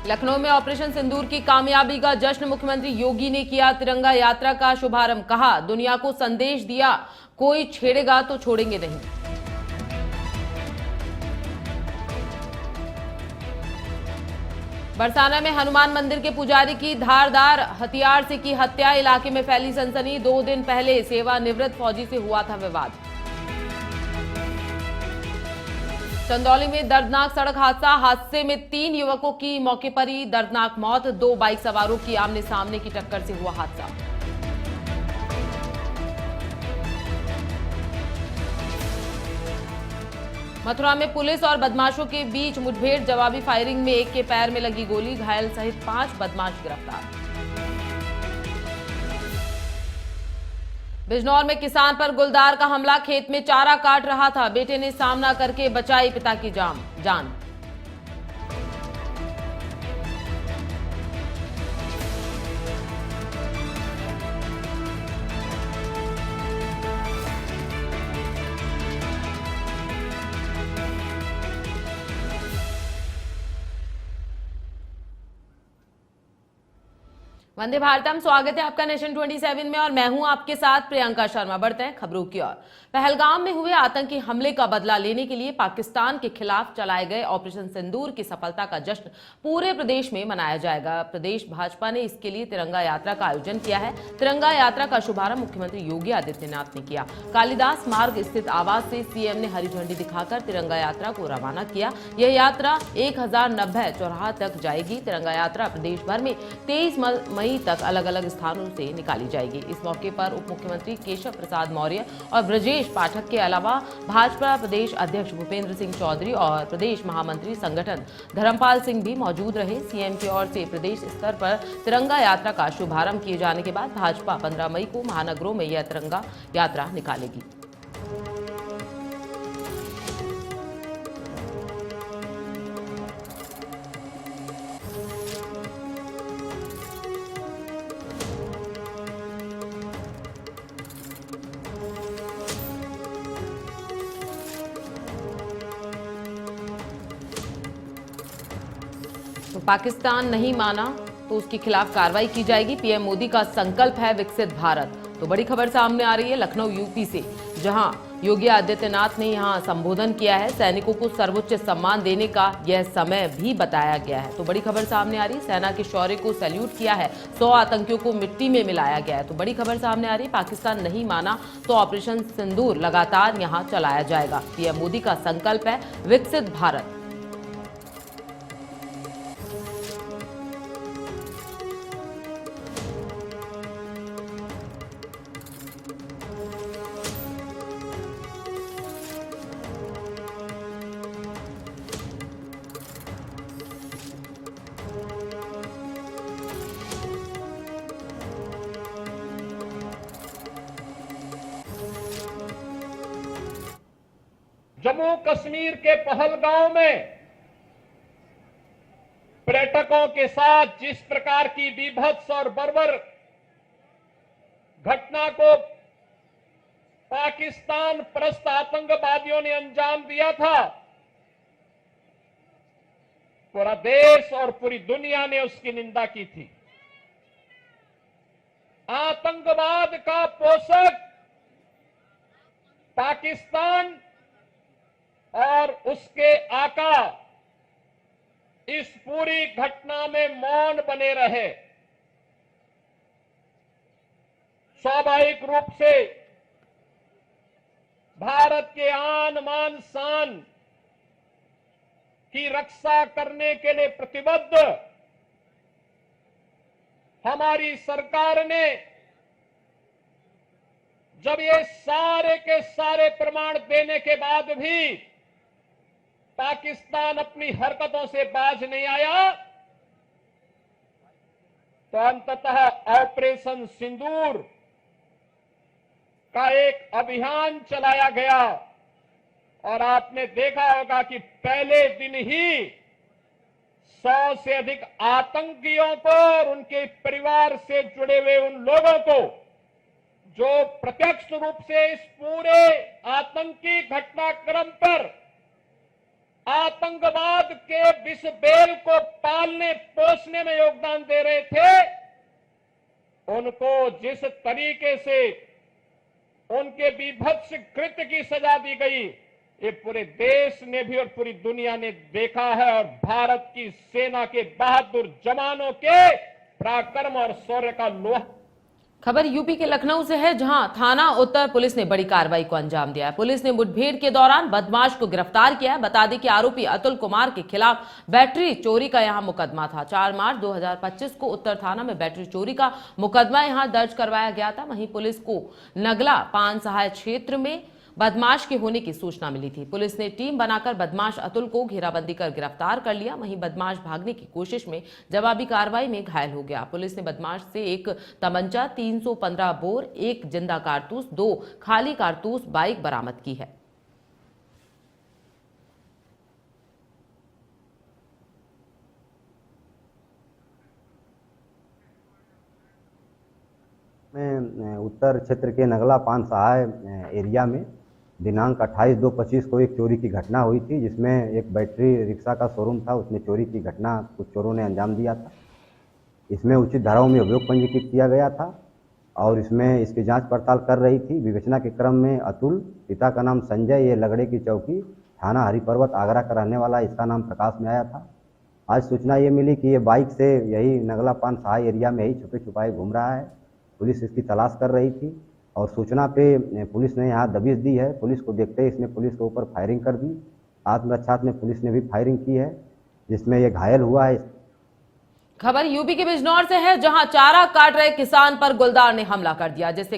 लखनऊ में ऑपरेशन सिंदूर की कामयाबी का जश्न, मुख्यमंत्री योगी ने किया तिरंगा यात्रा का शुभारंभ। कहा, दुनिया को संदेश दिया, कोई छेड़ेगा तो छोड़ेंगे नहीं। बरसाना में हनुमान मंदिर के पुजारी की धारदार हथियार से की हत्या, इलाके में फैली सनसनी। 2 दिन पहले सेवानिवृत्त फौजी से हुआ था विवाद। चंदौली में दर्दनाक सड़क हादसे में 3 युवकों की मौके पर ही दर्दनाक मौत। 2 बाइक सवारों की आमने सामने की टक्कर से हुआ हादसा। मथुरा में पुलिस और बदमाशों के बीच मुठभेड़, जवाबी फायरिंग में एक के पैर में लगी गोली, घायल सहित 5 बदमाश गिरफ्तार। बिजनौर में किसान पर गुलदार का हमला, खेत में चारा काट रहा था, बेटे ने सामना करके बचाई पिता की जान। वंदे भारतम, स्वागत है आपका नेशन 27 में और मैं हूं आपके साथ प्रियंका शर्मा। बढ़ते हैं खबरों की ओर। पहलगाम में हुए आतंकी हमले का बदला लेने के लिए पाकिस्तान के खिलाफ चलाए गए ऑपरेशन सिंदूर की सफलता का जश्न पूरे प्रदेश में मनाया जाएगा। प्रदेश भाजपा ने इसके लिए तिरंगा यात्रा का आयोजन किया है। तिरंगा यात्रा का शुभारंभ मुख्यमंत्री योगी आदित्यनाथ ने किया। कालिदास मार्ग स्थित आवास से सीएम ने हरी झंडी दिखाकर तिरंगा यात्रा को रवाना किया। यह यात्रा 1090 चौराहा तक जाएगी। तिरंगा यात्रा प्रदेश भर में 23 मई तक अलग अलग स्थानों से निकाली जाएगी। इस मौके पर उप मुख्यमंत्री केशव प्रसाद मौर्य और ब्रजेश पाठक के अलावा भाजपा प्रदेश अध्यक्ष भूपेंद्र सिंह चौधरी और प्रदेश महामंत्री संगठन धर्मपाल सिंह भी मौजूद रहे। सीएम की ओर से प्रदेश स्तर पर तिरंगा यात्रा का शुभारंभ किए जाने के बाद भाजपा 15 मई को महानगरों में यह तिरंगा यात्रा निकालेगी। तो पाकिस्तान नहीं माना तो उसके खिलाफ कार्रवाई की जाएगी। पीएम मोदी का संकल्प है विकसित भारत। तो बड़ी खबर सामने आ रही है लखनऊ यूपी से, जहां योगी आदित्यनाथ ने यहां संबोधन किया है। सैनिकों को सर्वोच्च सम्मान देने का यह समय भी बताया गया है। तो बड़ी खबर सामने आ रही है, सेना के शौर्य को सैल्यूट किया है। 100 आतंकियों को मिट्टी में मिलाया गया है। तो बड़ी खबर सामने आ रही है, पाकिस्तान नहीं माना तो ऑपरेशन सिंदूर लगातार यहां चलाया जाएगा। पीएम मोदी का संकल्प है विकसित भारत। जम्मू कश्मीर के पहलगांव में पर्यटकों के साथ जिस प्रकार की बीभत्स और बर्बर घटना को पाकिस्तान परस्त आतंकवादियों ने अंजाम दिया था, पूरा देश और पूरी दुनिया ने उसकी निंदा की थी। आतंकवाद का पोषक पाकिस्तान और उसके आका इस पूरी घटना में मौन बने रहे। स्वाभाविक रूप से भारत के आन मान शान की रक्षा करने के लिए प्रतिबद्ध हमारी सरकार ने जब ये सारे के सारे प्रमाण देने के बाद भी पाकिस्तान अपनी हरकतों से बाज नहीं आया, तो अंततः ऑपरेशन सिंदूर का एक अभियान चलाया गया और आपने देखा होगा कि पहले दिन ही 100 से अधिक आतंकियों को और उनके परिवार से जुड़े हुए उन लोगों को जो प्रत्यक्ष रूप से इस पूरे आतंकी घटनाक्रम पर आतंकवाद के विष बेल को पालने पोसने में योगदान दे रहे थे, उनको जिस तरीके से उनके विभत्स कृत्य की सजा दी गई, ये पूरे देश ने भी और पूरी दुनिया ने देखा है। और भारत की सेना के बहादुर जवानों के पराक्रम और शौर्य का लोहा। खबर यूपी के लखनऊ से है, जहां थाना उत्तर पुलिस ने बड़ी कार्रवाई को अंजाम दिया है। पुलिस ने मुठभेड़ के दौरान बदमाश को गिरफ्तार किया है। बता दें कि आरोपी अतुल कुमार के खिलाफ बैटरी चोरी का यहां मुकदमा था। 4 मार्च 2025 को उत्तर थाना में बैटरी चोरी का मुकदमा यहां दर्ज करवाया गया था। वहीं पुलिस को नगला पान सहाय क्षेत्र में बदमाश के होने की सूचना मिली थी। पुलिस ने टीम बनाकर बदमाश अतुल को घेराबंदी कर गिरफ्तार कर लिया। वहीं बदमाश भागने की कोशिश में जवाबी कार्रवाई में घायल हो गया। पुलिस ने बदमाश से एक तमंचा, 315 बोर, 1 जिंदा कारतूस, 2 खाली कारतूस, बाइक बरामद की है। में उत्तर क्षेत्र के नगला पान सहाय एरिया में दिनांक 28/2/25 को एक चोरी की घटना हुई थी, जिसमें एक बैटरी रिक्शा का शोरूम था, उसमें चोरी की घटना कुछ चोरों ने अंजाम दिया था। इसमें उचित धाराओं में अभियोग पंजीकृत किया गया था और इसमें इसकी जांच पड़ताल कर रही थी। विवेचना के क्रम में अतुल, पिता का नाम संजय, ये लगड़े की चौकी, थाना हरिपर्वत, आगरा का रहने वाला, इसका नाम प्रकाश में आया था। आज सूचना ये मिली कि ये बाइक से यही नगला पान सहाय एरिया में ही छुपे छुपाए घूम रहा है। पुलिस इसकी तलाश कर रही थी और सूचना पे पुलिस ने यहाँ दबिश दी है। पुलिस को देखते ही इसने पुलिस के ऊपर फायरिंग कर दी। आत्मरक्षा में पुलिस ने भी फायरिंग की है, जिसमें ये घायल हुआ है। खबर यूपी के बिजनौर से है, जहां चारा काट रहे किसान पर गुलदार ने हमला कर दिया, जिससे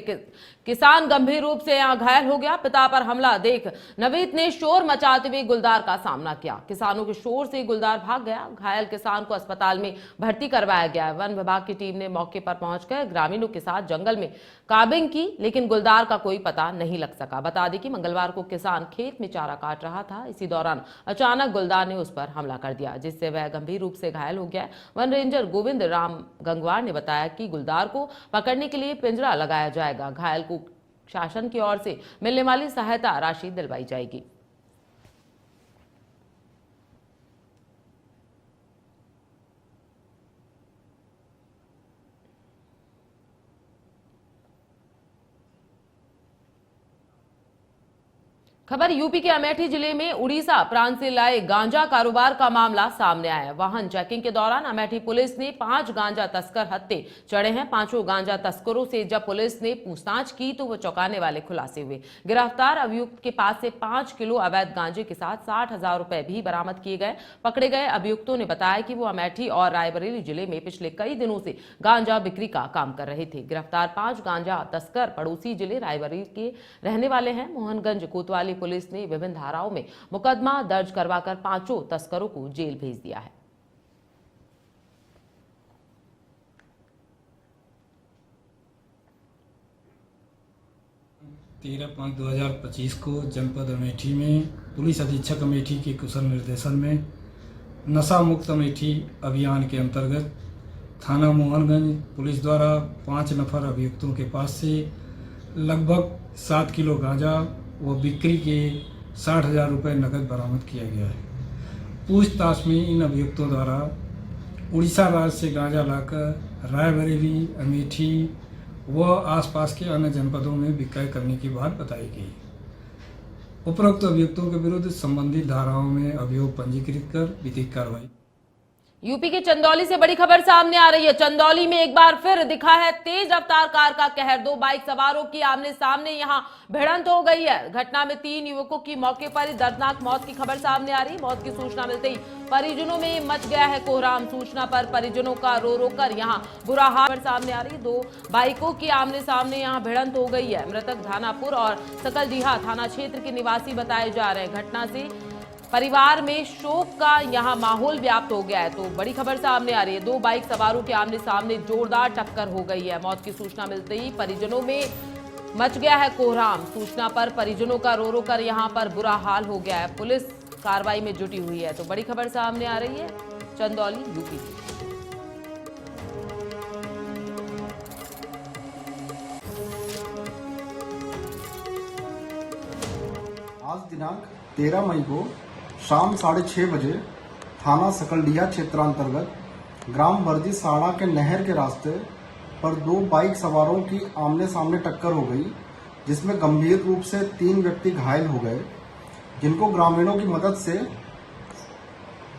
किसान गंभीर रूप से यहां घायल हो गया। पिता पर हमला देख नवीद ने शोर मचाते हुए गुलदार का सामना किया। किसानों के शोर से गुलदार भाग गया। घायल किसान को अस्पताल में भर्ती करवाया गया है। वन विभाग की टीम ने मौके पर पहुंचकर ग्रामीणों के साथ जंगल में काबिंग की, लेकिन गुलदार का कोई पता नहीं लग सका। बता दें कि मंगलवार को किसान खेत में चारा काट रहा था। इसी दौरान अचानक गुलदार ने उस पर हमला कर दिया, जिससे वह गंभीर रूप से घायल हो गया। वन रेंजर गोविंद राम गंगवार ने बताया कि गुलदार को पकड़ने के लिए पिंजरा लगाया जाएगा। घायल को शासन की ओर से मिलने वाली सहायता राशि दिलवाई जाएगी। खबर यूपी के अमेठी जिले में उड़ीसा प्रांत से लाए गांजा कारोबार का मामला सामने आया है। वाहन चेकिंग के दौरान अमेठी पुलिस ने 5 गांजा तस्कर हत्थे चढ़े हैं। 5 गांजा तस्करों से जब पुलिस ने पूछताछ की तो वो चौंकाने वाले खुलासे हुए। गिरफ्तार अभियुक्त के पास से 5 किलो अवैध गांजे के साथ 60,000 रुपए भी बरामद किए गए। पकड़े गए अभियुक्तों ने बताया कि वो अमेठी और रायबरेली जिले में पिछले कई दिनों से गांजा बिक्री का काम कर रहे थे। गिरफ्तार 5 गांजा तस्कर पड़ोसी जिले रायबरेली के रहने वाले हैं। मोहनगंज कोतवाली पुलिस ने विभिन्न धाराओं में मुकदमा दर्ज करवाकर 5 तस्करों को जेल भेज दिया है। तेरह 5/2025 को जनपद अमेठी में पुलिस अधीक्षक अमेठी के कुशल निर्देशन में नशा मुक्त अमेठी अभियान के अंतर्गत थाना मोहनगंज पुलिस द्वारा 5 नफर अभियुक्तों के पास से लगभग 7 किलो गांजा व बिक्री के 60,000 रुपये नकद बरामद किया गया है। पूछताछ में इन अभियुक्तों द्वारा उड़ीसा राज्य से गांजा लाकर रायबरेली, अमेठी व आसपास के अन्य जनपदों में विक्रय करने की बात बताई गई। उपरोक्त अभियुक्तों के विरुद्ध संबंधित धाराओं में अभियोग पंजीकृत कर विधिक कार्रवाई। यूपी के चंदौली से बड़ी खबर सामने आ रही है। चंदौली में एक बार फिर दिखा है तेज रफ्तार कार का कहर। 2 बाइक सवारों की आमने सामने यहां भिड़ंत हो गई है। घटना में 3 युवकों की मौके पर ही दर्दनाक मौत की खबर सामने आ रही है। मौत की सूचना मिलते ही परिजनों में मच गया है कोहराम। सूचना पर परिजनों का रो रो कर यहां बुरा हाल सामने आ रही है। 2 बाइकों की आमने सामने यहां भिड़ंत हो गई है। मृतक धानापुर और सकलडीहा थाना क्षेत्र के निवासी बताए जा रहे हैं। घटना से परिवार में शोक का यहां माहौल व्याप्त हो गया है। तो बड़ी खबर सामने आ रही है। 2 बाइक सवारों के आमने सामने जोरदार टक्कर हो गई है। मौत की सूचना मिलते ही परिजनों में मच गया है कोहराम। सूचना पर परिजनों का रो रो कर यहां पर बुरा हाल हो गया है। पुलिस कार्रवाई में जुटी हुई है। तो बड़ी खबर सामने आ रही है चंदौली यूपी से। आज दिनांक 13 मई को शाम 6:30 बजे थाना सकलडीहा क्षेत्रांतर्गत ग्राम बर्जी साड़ा के नहर के रास्ते पर 2 बाइक सवारों की आमने सामने टक्कर हो गई, जिसमें गंभीर रूप से 3 व्यक्ति घायल हो गए, जिनको ग्रामीणों की मदद से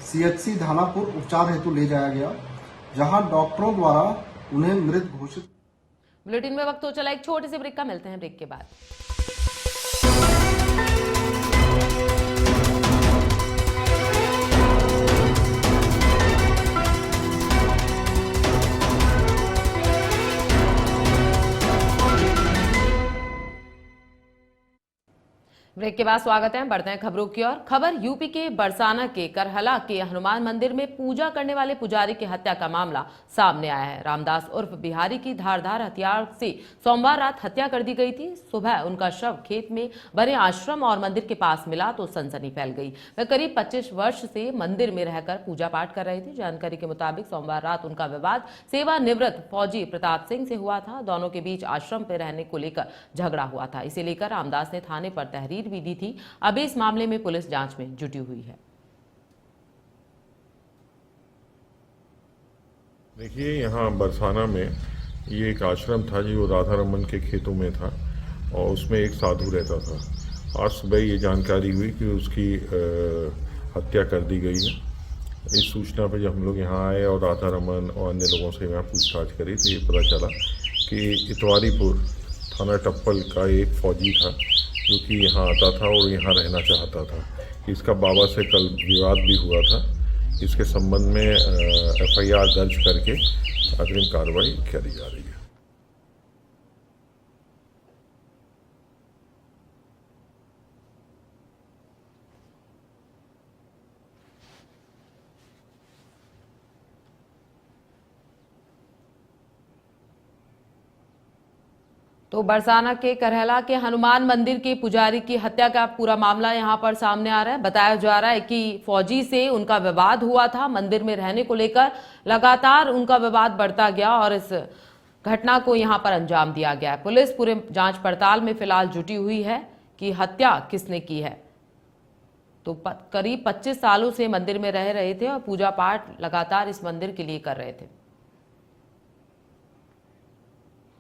CHC धानापुर उपचार हेतु ले जाया गया, जहां डॉक्टरों द्वारा उन्हें मृत घोषित। बुलेटिन में वक्त हो चला एक छोटे से ब्रेक का, मिलते हैं ब्रेक के बाद। ब्रेक के बाद स्वागत है। बढ़ते हैं खबरों की ओर। खबर यूपी के बरसाना के करहला के हनुमान मंदिर में पूजा करने वाले पुजारी की हत्या का मामला सामने आया है। रामदास उर्फ बिहारी की धारदार हथियार से सोमवार रात हत्या कर दी गई थी। सुबह उनका शव खेत में बने आश्रम और मंदिर के पास मिला तो सनसनी फैल गई। वह करीब 25 वर्ष से मंदिर में रहकर पूजा पाठ कर रहे थे। जानकारी के मुताबिक सोमवार रात उनका विवाद सेवानिवृत्त फौजी प्रताप सिंह से हुआ था। दोनों के बीच आश्रम पर रहने को लेकर झगड़ा हुआ था। इसे लेकर रामदास ने थाने पर तहरीर भी दी थी। अभी इस मामले में पुलिस जांच में जुटी हुई है। देखिए, यहाँ बरसाना में ये एक आश्रम था जो राधा रमन के खेतों में था और उसमें एक साधु रहता था। आज सुबह ये जानकारी हुई कि उसकी हत्या कर दी गई है। इस सूचना पर जब हम लोग यहाँ आए और राधा रमन और अन्य लोगों से यहाँ पूछताछ करी तो ये पता चला कि इतवारीपुर थाना टप्पल का एक फौजी था जो कि यहाँ आता था और यहाँ रहना चाहता था। इसका बाबा से कल विवाद भी हुआ था। इसके संबंध में FIR दर्ज करके अग्रिम कार्रवाई करी जा रही है। तो बरसाना के करहला के हनुमान मंदिर के पुजारी की हत्या का पूरा मामला यहां पर सामने आ रहा है। बताया जा रहा है कि फौजी से उनका विवाद हुआ था। मंदिर में रहने को लेकर लगातार उनका विवाद बढ़ता गया और इस घटना को यहां पर अंजाम दिया गया। पुलिस पूरे जांच पड़ताल में फिलहाल जुटी हुई है कि हत्या किसने की है। तो करीब 25 सालों से मंदिर में रह रहे थे और पूजा पाठ लगातार इस मंदिर के लिए कर रहे थे।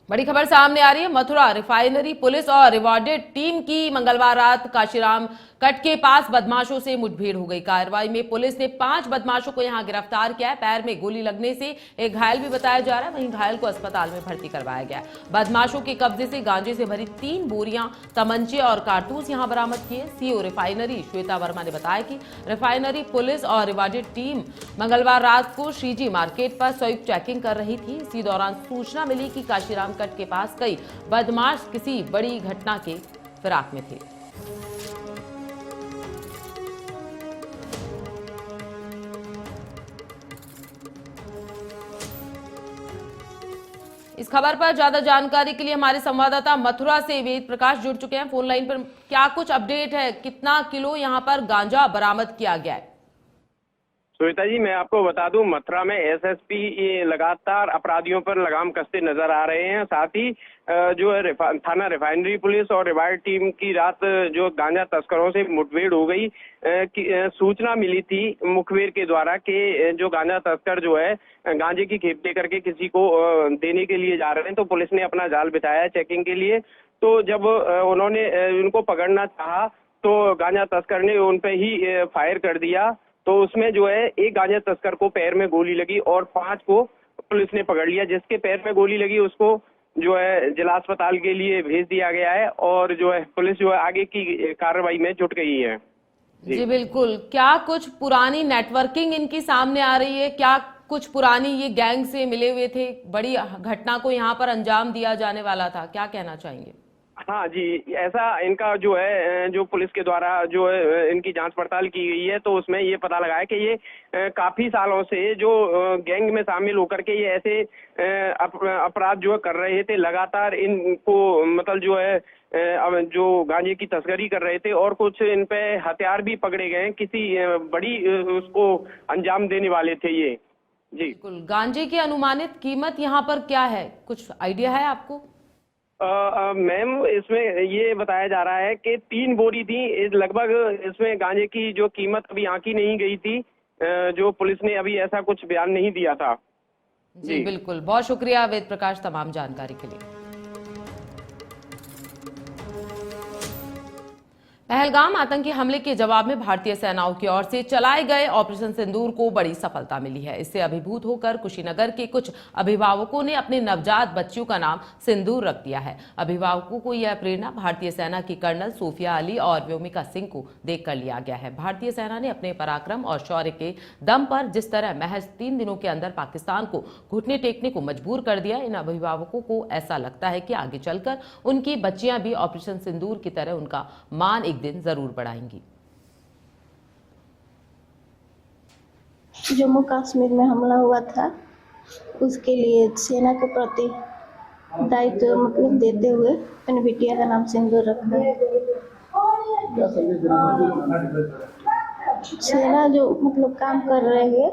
बड़ी खबर सामने आ रही है। मथुरा रिफाइनरी पुलिस और रिवॉर्डेड टीम की मंगलवार रात काशीराम कट के पास बदमाशों से मुठभेड़ हो गई। कार्रवाई में पुलिस ने 5 बदमाशों को यहां गिरफ्तार किया है। पैर में गोली लगने से एक घायल भी बताया जा रहा है, वहीं घायल को अस्पताल में भर्ती करवाया गया है। बदमाशों के कब्जे से गांजे से भरी 3 बोरियां, तमंचे और कारतूस यहां बरामद किए। CO रिफाइनरी श्वेता वर्मा ने बताया कि रिफाइनरी पुलिस और रिवॉर्डेड टीम मंगलवार रात को श्रीजी मार्केट पर संयुक्त चेकिंग कर रही थी। इसी दौरान सूचना मिली कि काशीराम कट के पास कई बदमाश किसी बड़ी घटना के फिराक में थे। इस खबर पर ज्यादा जानकारी के लिए हमारे संवाददाता मथुरा से वेद प्रकाश जुड़ चुके हैं फोन लाइन पर। क्या कुछ अपडेट है, कितना किलो यहां पर गांजा बरामद किया गया है? श्वेता जी, मैं आपको बता दूं, मथुरा में SSP लगातार अपराधियों पर लगाम कसते नजर आ रहे हैं। साथ ही जो है थाना रिफाइनरी पुलिस और रिवार्ड टीम की रात जो गांजा तस्करों से मुठभेड़ हो गई सूचना मिली थी मुखबिर के द्वारा कि जो गांजा तस्कर जो है गांजे की खेप लेकर के किसी को देने के लिए जा रहे हैं। तो पुलिस ने अपना जाल बिछाया चेकिंग के लिए। तो जब उन्होंने उनको पकड़ना चाहा तो गांजा तस्कर ने उन पे ही फायर कर दिया। तो उसमें जो है एक गांजा तस्कर को पैर में गोली लगी और 5 को पुलिस ने पकड़ लिया। जिसके पैर में गोली लगी उसको जो है जिला अस्पताल के लिए भेज दिया गया है और जो है पुलिस जो है आगे की कार्रवाई में जुट गई है। जी बिल्कुल। क्या कुछ पुरानी नेटवर्किंग इनकी सामने आ रही है? क्या कुछ पुरानी ये गैंग से मिले हुए थे? बड़ी घटना को यहाँ पर अंजाम दिया जाने वाला था, क्या कहना चाहेंगे? हाँ जी, ऐसा इनका जो है जो पुलिस के द्वारा जो है इनकी जांच पड़ताल की गई है तो उसमें ये पता लगा है कि ये काफी सालों से जो गैंग में शामिल होकर के ये ऐसे अपराध जो कर रहे थे। लगातार इनको मतलब जो है जो गांजे की तस्करी कर रहे थे और कुछ इन पे हथियार भी पकड़े गए। किसी बड़ी उसको अंजाम देने वाले थे ये। जी बिल्कुल। गांजे की अनुमानित कीमत यहाँ पर क्या है, कुछ आइडिया है आपको? मैम, इसमें ये बताया जा रहा है कि 3 बोरी थी लगभग। इसमें गांजे की जो कीमत अभी आंकी नहीं गई थी, जो पुलिस ने अभी ऐसा कुछ बयान नहीं दिया था। जी बिल्कुल, बहुत शुक्रिया वेद प्रकाश तमाम जानकारी के लिए। पहलगाम आतंकी हमले के जवाब में भारतीय सेनाओं की ओर से चलाए गए ऑपरेशन सिंदूर को बड़ी सफलता मिली है। इससे अभिभूत होकर कुशीनगर के कुछ अभिभावकों ने अपने नवजात बच्चियों का नाम सिंदूर रख दिया है। अभिभावकों को यह प्रेरणा भारतीय सेना की कर्नल सोफिया अली और व्योमिका सिंह को देखकर लिया गया है। भारतीय सेना ने अपने पराक्रम और शौर्य के दम पर जिस तरह महज 3 दिनों के अंदर पाकिस्तान को घुटने टेकने को मजबूर कर दिया, इन अभिभावकों को ऐसा लगता है कि आगे चलकर उनकी बच्चियां भी ऑपरेशन सिंदूर की तरह उनका मान एक दिन जरूर बढ़ाएंगी। जम्मू कश्मीर में हमला हुआ था, उसके लिए सेना के प्रति दायित्व मतलब देते हुए अपनी बिटिया का नाम सिंदूर रखा है। सेना जो मतलब काम कर रहे हैं,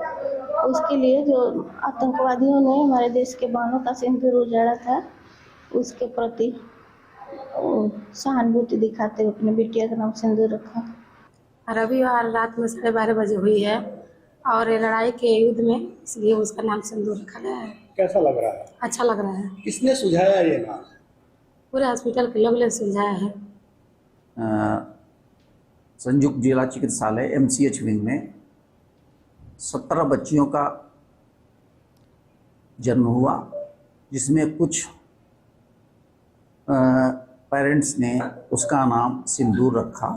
उसके लिए जो आतंकवादियों ने हमारे देश के बहनों का सिंदूर उजाड़ा था, उसके प्रति सहानुभूति दिखाते हुए अपने बिटिया का नाम सिंदूर रखा। रविवार रात में 12:30 बजे हुई है और ये लड़ाई के युद्ध में, इसलिए उसका नाम सिंदूर रखा गया है। कैसा लग रहा है? अच्छा लग रहा है। किसने सुझाया ये नाम? पूरे हॉस्पिटल के लोग ने सुझाया है। संयुक्त जिला चिकित्सालय MCH विंग में 17 बच्चियों का जन्म हुआ, जिसमें कुछ पेरेंट्स ने उसका नाम सिंदूर रखा।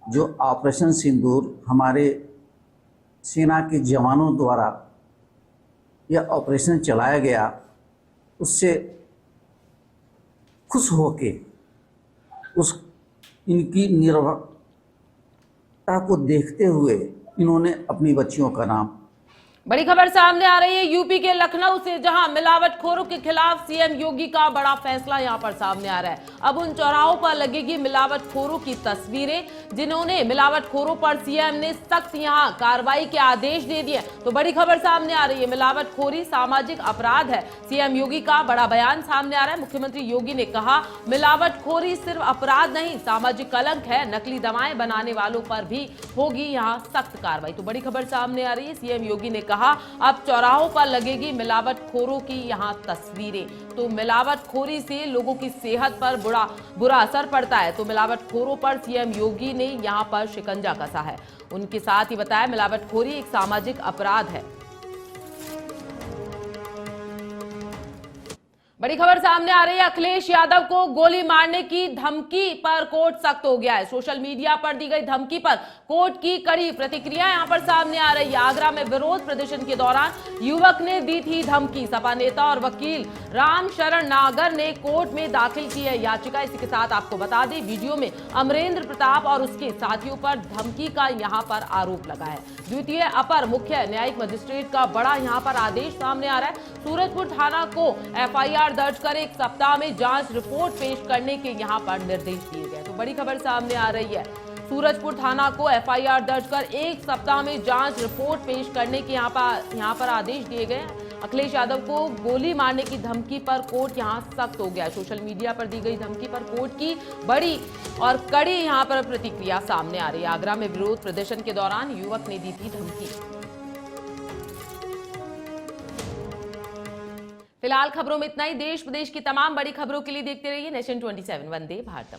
जो ऑपरेशन सिंदूर हमारे सेना के जवानों द्वारा यह ऑपरेशन चलाया गया, उससे खुश होके इनकी निर्भरता को देखते हुए इन्होंने अपनी बच्चियों का नाम। बड़ी खबर सामने आ रही है यूपी के लखनऊ से, जहां मिलावटखोरों के खिलाफ सीएम योगी का बड़ा फैसला यहां पर सामने आ रहा है। अब उन चौराहों पर लगेगी मिलावटखोरों की तस्वीरें, जिन्होंने मिलावटखोरों पर सीएम ने सख्त यहां कार्रवाई के आदेश दे दिए। तो बड़ी खबर सामने आ रही है, मिलावटखोरी सामाजिक अपराध है। सीएम योगी का बड़ा बयान सामने आ रहा है। मुख्यमंत्री योगी ने कहा, मिलावटखोरी सिर्फ अपराध नहीं, सामाजिक कलंक है। नकली दवाएं बनाने वालों पर भी होगी यहां सख्त कार्रवाई। तो बड़ी खबर सामने आ रही है, सीएम योगी ने कहा अब चौराहों पर लगेगी मिलावटखोरों की यहां तस्वीरें। तो मिलावटखोरी से लोगों की सेहत पर बुरा असर पड़ता है, तो मिलावटखोरों पर सीएम योगी ने यहां पर शिकंजा कसा है। उनके साथ ही बताया, मिलावटखोरी एक सामाजिक अपराध है। बड़ी खबर सामने आ रही है, अखिलेश यादव को गोली मारने की धमकी पर कोर्ट सख्त हो गया है। सोशल मीडिया पर दी गई धमकी पर कोर्ट की कड़ी प्रतिक्रिया यहां पर सामने आ रही है। आगरा में विरोध प्रदर्शन के दौरान युवक ने दी थी धमकी। सपा नेता और वकील राम शरण नागर ने कोर्ट में दाखिल की है याचिका। इसी के साथ आपको बता दें, वीडियो में अमरेंद्र प्रताप और उसके साथियों पर धमकी का यहां पर आरोप लगा है। द्वितीय अपर मुख्य न्यायिक मजिस्ट्रेट का बड़ा यहां पर आदेश सामने आ रहा है। सूरजपुर थाना को FIR दर्ज कर 1 सप्ताह में जांच रिपोर्ट पेश करने के यहां पर निर्देश दिए गए। तो बड़ी खबर सामने आ रही है, सूरजपुर थाना को FIR दर्ज कर 1 सप्ताह में जांच रिपोर्ट पेश करने के यहां पर आदेश दिए गए। अखिलेश यादव को गोली मारने की धमकी पर कोर्ट यहां सख्त हो गया। सोशल मीडिया पर दी गई धमकी पर कोर्ट की बड़ी और कड़ी यहां पर प्रतिक्रिया सामने आ रही है। आगरा में विरोध प्रदर्शन के दौरान युवक ने दी थी धमकी। फिलहाल खबरों में इतना ही। देश प्रदेश की तमाम बड़ी खबरों के लिए देखते रहिए नेशन 27 वंदे भारतम।